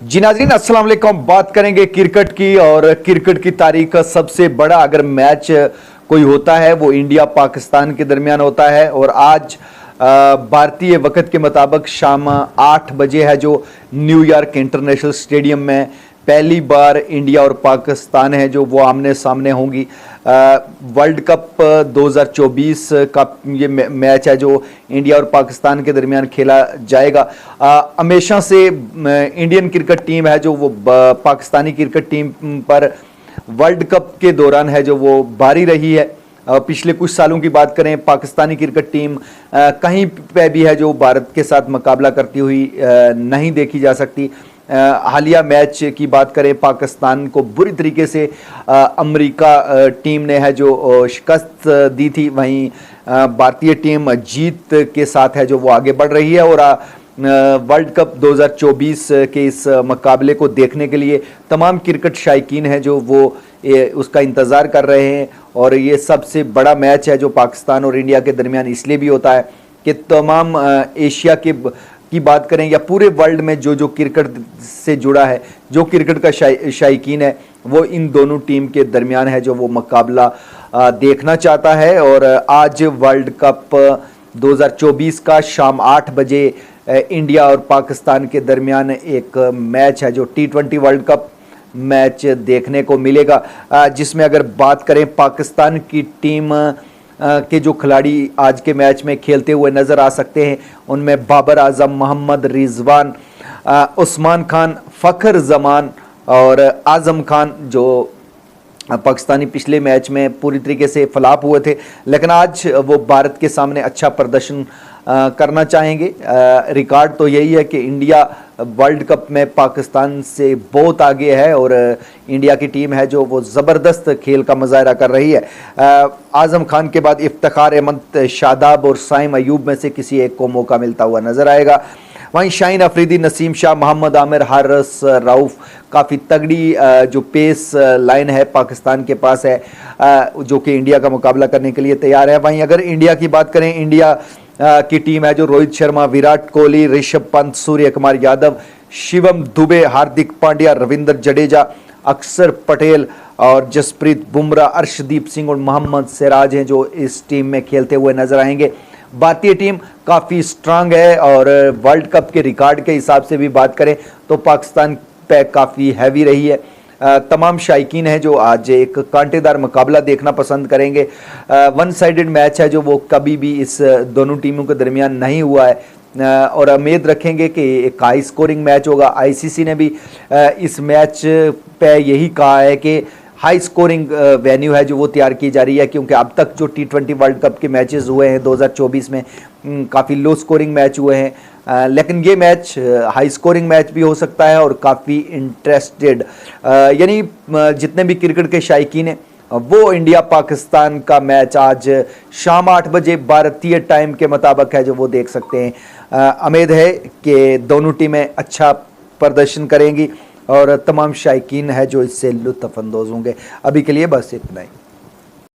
जी नाज़रीन, अस्सलाम वालेकुम। बात करेंगे क्रिकेट की, और क्रिकेट की तारीख का सबसे बड़ा अगर मैच कोई होता है वो इंडिया पाकिस्तान के दरमियान होता है। और आज भारतीय वक्त के मुताबिक शाम 8 बजे है जो न्यूयॉर्क इंटरनेशनल स्टेडियम में पहली बार इंडिया और पाकिस्तान है जो वो आमने सामने होंगी। वर्ल्ड कप 2024 का ये मैच है जो इंडिया और पाकिस्तान के दरमियान खेला जाएगा। हमेशा से इंडियन क्रिकेट टीम है जो वो पाकिस्तानी क्रिकेट टीम पर वर्ल्ड कप के दौरान है जो वो भारी रही है। पिछले कुछ सालों की बात करें, पाकिस्तानी क्रिकेट टीम कहीं पे भी है जो भारत के साथ मुकाबला करती हुई नहीं देखी जा सकती। हालिया मैच की बात करें, पाकिस्तान को बुरी तरीके से अमेरिका टीम ने है जो शिकस्त दी थी। वहीं भारतीय टीम जीत के साथ है जो वो आगे बढ़ रही है। और वर्ल्ड कप 2024 के इस मुकाबले को देखने के लिए तमाम क्रिकेट शायकीन हैं जो वो उसका इंतज़ार कर रहे हैं। और ये सबसे बड़ा मैच है जो पाकिस्तान और इंडिया के दरमियान इसलिए भी होता है कि तमाम एशिया के की बात करें या पूरे वर्ल्ड में जो क्रिकेट से जुड़ा है, जो क्रिकेट का शायकीन है, वो इन दोनों टीम के दरमियान है जो वो मुकाबला देखना चाहता है। और आज वर्ल्ड कप 2024 का शाम 8 बजे इंडिया और पाकिस्तान के दरमियान एक मैच है जो T20 वर्ल्ड कप मैच देखने को मिलेगा, जिसमें अगर बात करें पाकिस्तान की टीम के जो खिलाड़ी आज के मैच में खेलते हुए नज़र आ सकते हैं उनमें बाबर आजम, मोहम्मद रिजवान, उस्मान खान, फ़खर जमान और आज़म खान, जो पाकिस्तानी पिछले मैच में पूरी तरीके से फ्लॉप हुए थे, लेकिन आज वो भारत के सामने अच्छा प्रदर्शन करना चाहेंगे। रिकॉर्ड तो यही है कि इंडिया वर्ल्ड कप में पाकिस्तान से बहुत आगे है और इंडिया की टीम है जो वो ज़बरदस्त खेल का मुजाहरा कर रही है। आज़म खान के बाद इफ्तिखार अहमद, शादाब और साइम अयूब में से किसी एक को मौका मिलता हुआ नज़र आएगा। वहीं शाहीन अफरीदी, नसीम शाह, मोहम्मद आमिर, हारिस रऊफ़, काफ़ी तगड़ी जो पेस लाइन है पाकिस्तान के पास है जो कि इंडिया का मुकाबला करने के लिए तैयार है। वहीं अगर इंडिया की बात करें, इंडिया की टीम है जो रोहित शर्मा, विराट कोहली, ऋषभ पंत, सूर्य कुमार यादव, शिवम दुबे, हार्दिक पांड्या, रविंद्र जडेजा, अक्षर पटेल और जसप्रीत बुमराह, अर्शदीप सिंह और मोहम्मद सिराज हैं जो इस टीम में खेलते हुए नजर आएंगे। भारतीय टीम काफ़ी स्ट्रांग है और वर्ल्ड कप के रिकॉर्ड के हिसाब से भी बात करें तो पाकिस्तान पे काफ़ी हैवी रही है। तमाम शायकीन हैं जो आज एक कांटेदार मुकाबला देखना पसंद करेंगे। वन साइडेड मैच है जो वो कभी भी इस दोनों टीमों के दरमियान नहीं हुआ है और उम्मीद रखेंगे कि एक हाई स्कोरिंग मैच होगा। आईसीसी ने भी इस मैच पे यही कहा है कि हाई स्कोरिंग वेन्यू है जो वो तैयार की जा रही है, क्योंकि अब तक जो T20 वर्ल्ड कप के मैचेस हुए हैं 2024 में काफ़ी लो स्कोरिंग मैच हुए हैं, लेकिन ये मैच हाई स्कोरिंग मैच भी हो सकता है और काफ़ी इंटरेस्टेड यानी जितने भी क्रिकेट के शायकीन हैं वो इंडिया पाकिस्तान का मैच आज शाम 8 बजे भारतीय टाइम के मुताबिक है जो वो देख सकते हैं। उम्मीद है कि दोनों टीमें अच्छा प्रदर्शन करेंगी और तमाम शायकीन है जो इससे लुत्फ़ अंदोज़ होंगे। अभी के लिए बस इतना ही।